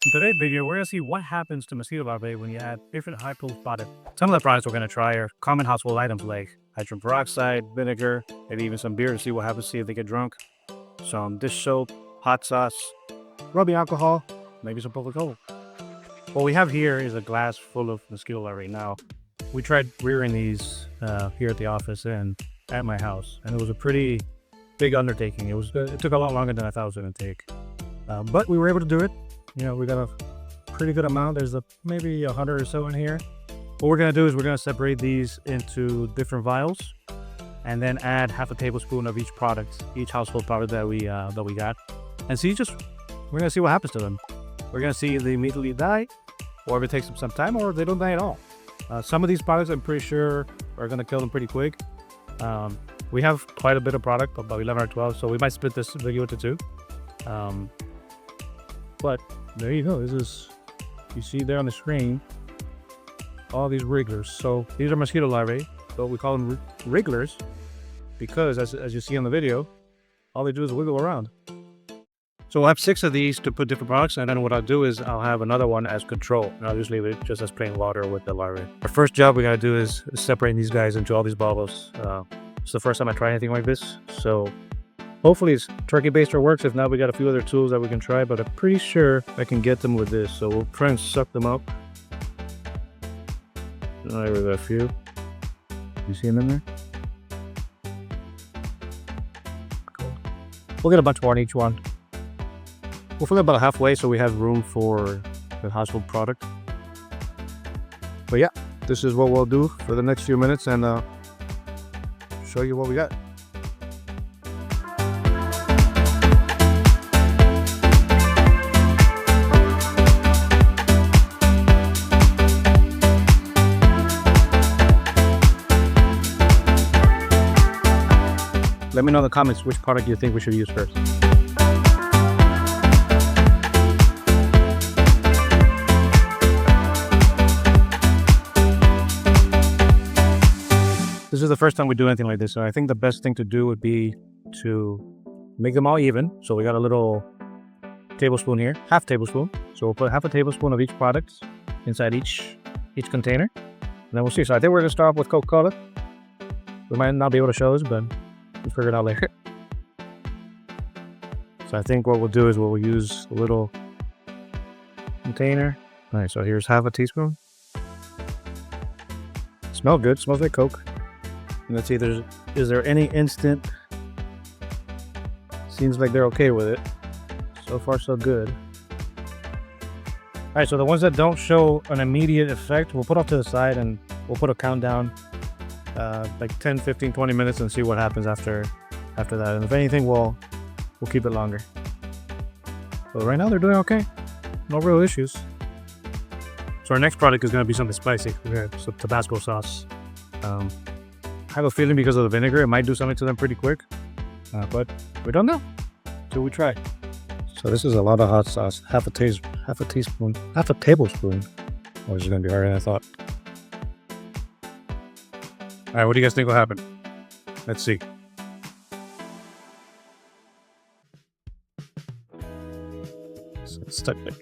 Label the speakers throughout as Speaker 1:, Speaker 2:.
Speaker 1: In today's video, we're going to see what happens to mosquito larvae when you add different high-proof products. Some of the products we're going to try are common household items like hydrogen peroxide, vinegar, maybe even some beer to see what happens, see if they get drunk, some dish soap, hot sauce, rubbing alcohol, maybe some Coca-Cola. What we have here is a glass full of mosquito larvae. Now, we tried rearing these here at the office and at my house, and it was a pretty big undertaking. It took a lot longer than I thought it was going to take, but we were able to do it. You know, we got a pretty good amount. There's maybe 100 or so in here. What we're going to do is we're going to separate these into different vials and then add half a tablespoon of each product, each household product that we got. And see, we're going to see what happens to them. We're going to see if they immediately die or if it takes them some time or if they don't die at all. Some of these products I'm pretty sure are going to kill them pretty quick. We have quite a bit of product, about 11 or 12, so we might split this video into two. But there you go. This is, you see there on the screen, all these wrigglers. So these are mosquito larvae, but we call them wrigglers because as you see on the video, all they do is wiggle around. So we'll have 6 of these to put different products, and then what I'll do is I'll have another one as control, and I'll just leave it just as plain water with the larvae. Our first job we gotta do is separating these guys into all these bubbles. It's the first time I try anything like this, so hopefully it's turkey baster works. If not, we got a few other tools that we can try, but I'm pretty sure I can get them with this. So we'll try and suck them up. All right, we got a few. You see them in there? Cool. We'll get a bunch more on each one. We'll fill it about halfway so we have room for the household product. But yeah, this is what we'll do for the next few minutes and show you what we got. Let me know in the comments which product you think we should use first. This is the first time we do anything like this, so I think the best thing to do would be to make them all even. So we got a little tablespoon here, half tablespoon. So we'll put half a tablespoon of each product inside each container, and then we'll see. So I think we're gonna start off with Coca-Cola. We might not be able to show this, but we'll figure it out later. So I think what we'll do is we'll use a little container. All right, so here's half a teaspoon. Smells good, smells like Coke. And let's see, is there any instant? Seems like they're okay with it. So far, so good. All right, so the ones that don't show an immediate effect, we'll put off to the side and we'll put a countdown, like 10, 15, 20 minutes and see what happens after that. And if anything, we'll keep it longer. But right now, they're doing okay. No real issues. So our next product is going to be something spicy. We have some Tabasco sauce. I have a feeling because of the vinegar, it might do something to them pretty quick, but we don't know till we try. So this is a lot of hot sauce, half a tablespoon. Oh, this is gonna be harder than I thought. All right, what do you guys think will happen? Let's see. So it's stuck there.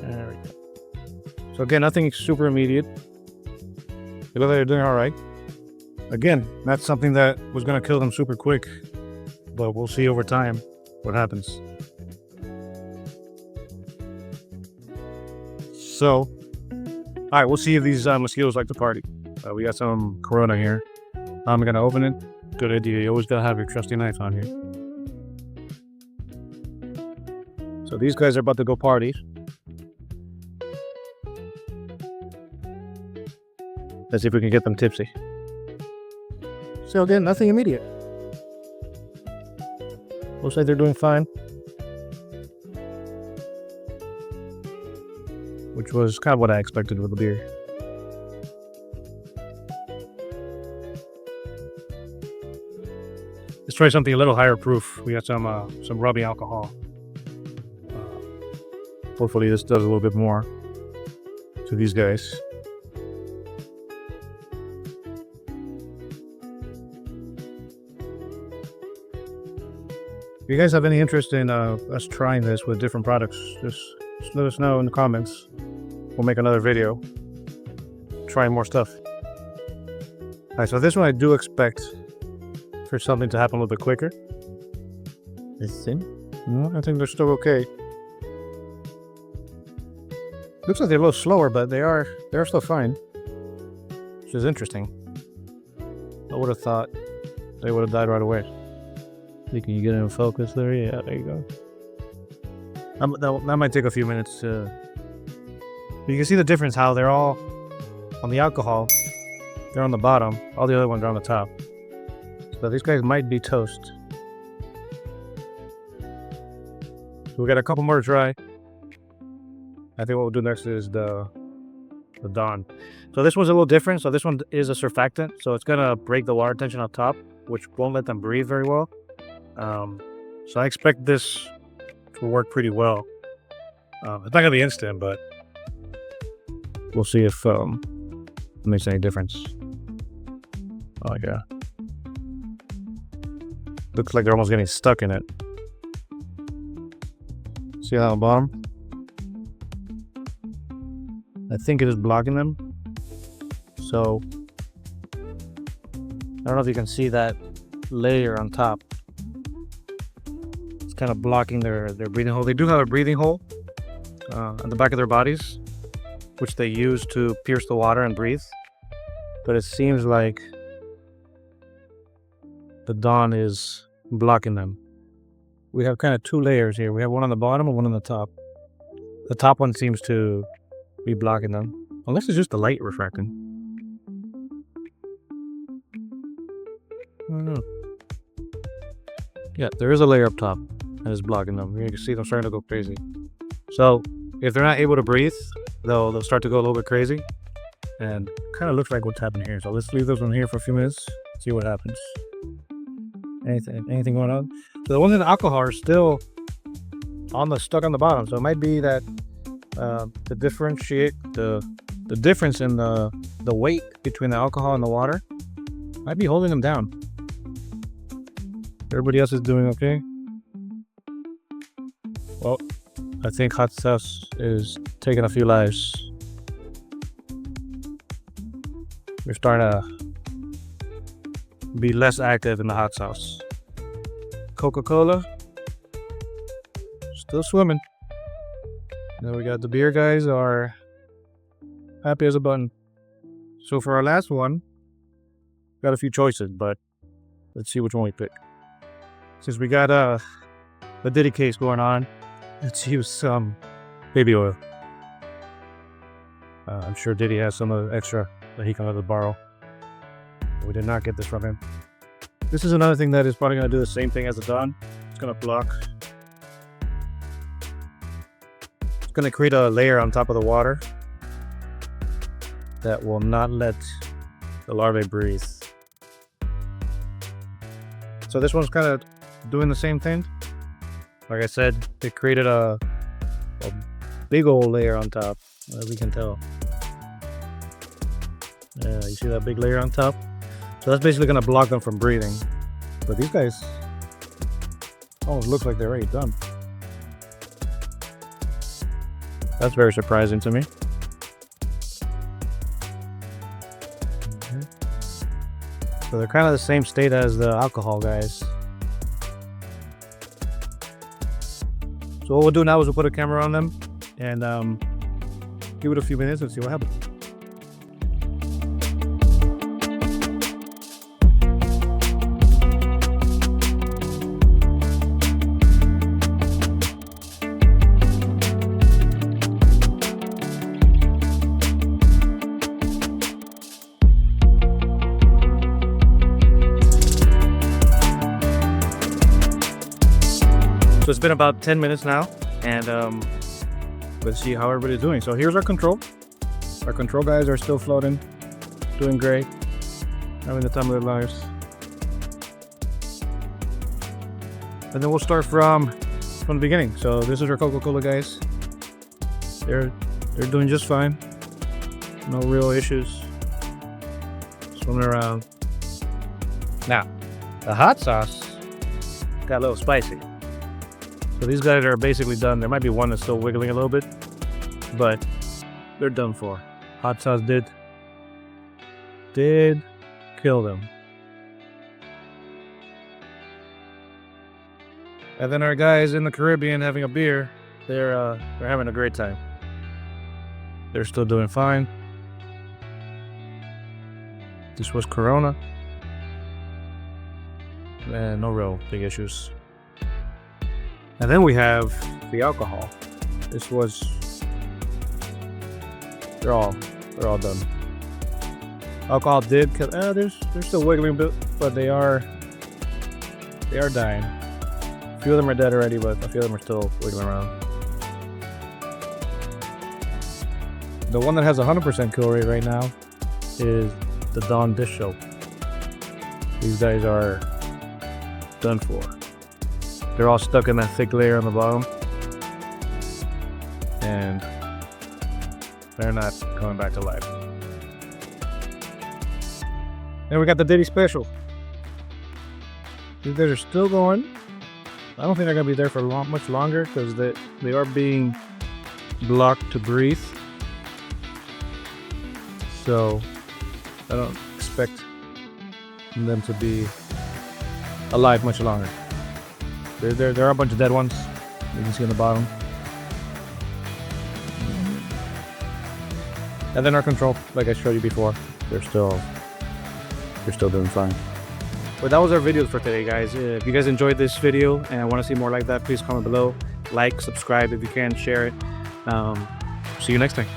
Speaker 1: There we go. So again, nothing super immediate. They look like they're doing all right. Again, that's something that was going to kill them super quick, but we'll see over time what happens. So, all right, we'll see if these mosquitoes like to party. We got some Corona here. I'm going to open it. Good idea. You always got to have your trusty knife on here. So these guys are about to go party. Let's see if we can get them tipsy. So again, nothing immediate. Looks like they're doing fine. Which was kind of what I expected with the beer. Let's try something a little higher proof. We got some rubbing alcohol. Hopefully this does a little bit more to these guys. If you guys have any interest in us trying this with different products, just Just let us know in the comments. We'll make another video trying more stuff. Alright, so this one I do expect for something to happen a little bit quicker.
Speaker 2: Let's see.
Speaker 1: No, I think they're still okay. Looks like they're a little slower, but they're still fine. Which is interesting. I would have thought they would have died right away.
Speaker 2: Can you get in focus there? Yeah, there you go.
Speaker 1: That might take a few minutes to... You can see the difference, how they're all on the alcohol. They're on the bottom. All the other ones are on the top. So these guys might be toast. So we got a couple more to try. I think what we'll do next is the Dawn. So this one's a little different. So this one is a surfactant. So it's going to break the water tension on top, which won't let them breathe very well. So I expect this to work pretty well. It's not going to be instant, but we'll see if it makes any difference. Oh, yeah. Looks like they're almost getting stuck in it. See that on the bottom? I think it is blocking them. So I don't know if you can see that layer on top. It's kind of blocking their breathing hole. They do have a breathing hole at the back of their bodies, which they use to pierce the water and breathe. But it seems like the Dawn is blocking them. We have kind of two layers here. We have one on the bottom and one on the top. The top one seems to be blocking them. Unless it's just the light refracting. I don't know. Yeah, there is a layer up top that is blocking them. You can see them starting to go crazy. So if they're not able to breathe, they'll start to go a little bit crazy. And kind of looks like what's happening here. So let's leave this one here for a few minutes. See what happens. Anything going on? So the ones in the alcohol are still stuck on the bottom. So it might be that to differentiate the difference in the weight between the alcohol and the water might be holding them down. Everybody else is doing okay. Well, I think hot sauce is taking a few lives. We're starting to be less active in the hot sauce. Coca-Cola still swimming. Then we got the beer guys are happy as a button. So for our last one, got a few choices, but let's see which one we pick. Since we got the Diddy case going on, let's use some baby oil. I'm sure Diddy has some of the extra that he can let us borrow. We did not get this from him. This is another thing that is probably going to do the same thing as the Dawn. It's going to block. It's going to create a layer on top of the water that will not let the larvae breathe. So this one's kind of doing the same thing. Like I said, it created a big old layer on top, as we can tell. Yeah, you see that big layer on top? So that's basically going to block them from breathing. But these guys almost look like they're already done. That's very surprising to me. Okay. So they're kind of the same state as the alcohol guys. So what we'll do now is we'll put a camera on them and give it a few minutes and see what happens. So it's been about 10 minutes now, and let's see how everybody's doing. So here's our control. Our control guys are still floating, doing great, having the time of their lives. And then we'll start from the beginning. So this is our Coca-Cola guys. They're doing just fine. No real issues. Swimming around. Now, the hot sauce got a little spicy. So these guys are basically done. There might be one that's still wiggling a little bit, but they're done for. Hot sauce did kill them. And then our guys in the Caribbean having a beer, they're having a great time. They're still doing fine. This was Corona. And no real big issues. And then we have the alcohol. This was, they're all done. Alcohol did kill, they're still wiggling a bit, but they are dying. A few of them are dead already, but a few of them are still wiggling around. The one that has 100% kill rate right now is the Dawn dish soap. These guys are done for. They're all stuck in that thick layer on the bottom, and they're not coming back to life. Then we got the Diddy Special. These guys are still going. I don't think they're gonna be there for much longer because they are being blocked to breathe. So I don't expect them to be alive much longer. There are a bunch of dead ones. You can see on the bottom. And then our control, like I showed you before, they're still doing fine. But that was our video for today, guys. If you guys enjoyed this video and want to see more like that, please comment below. Like, subscribe if you can, share it. See you next time.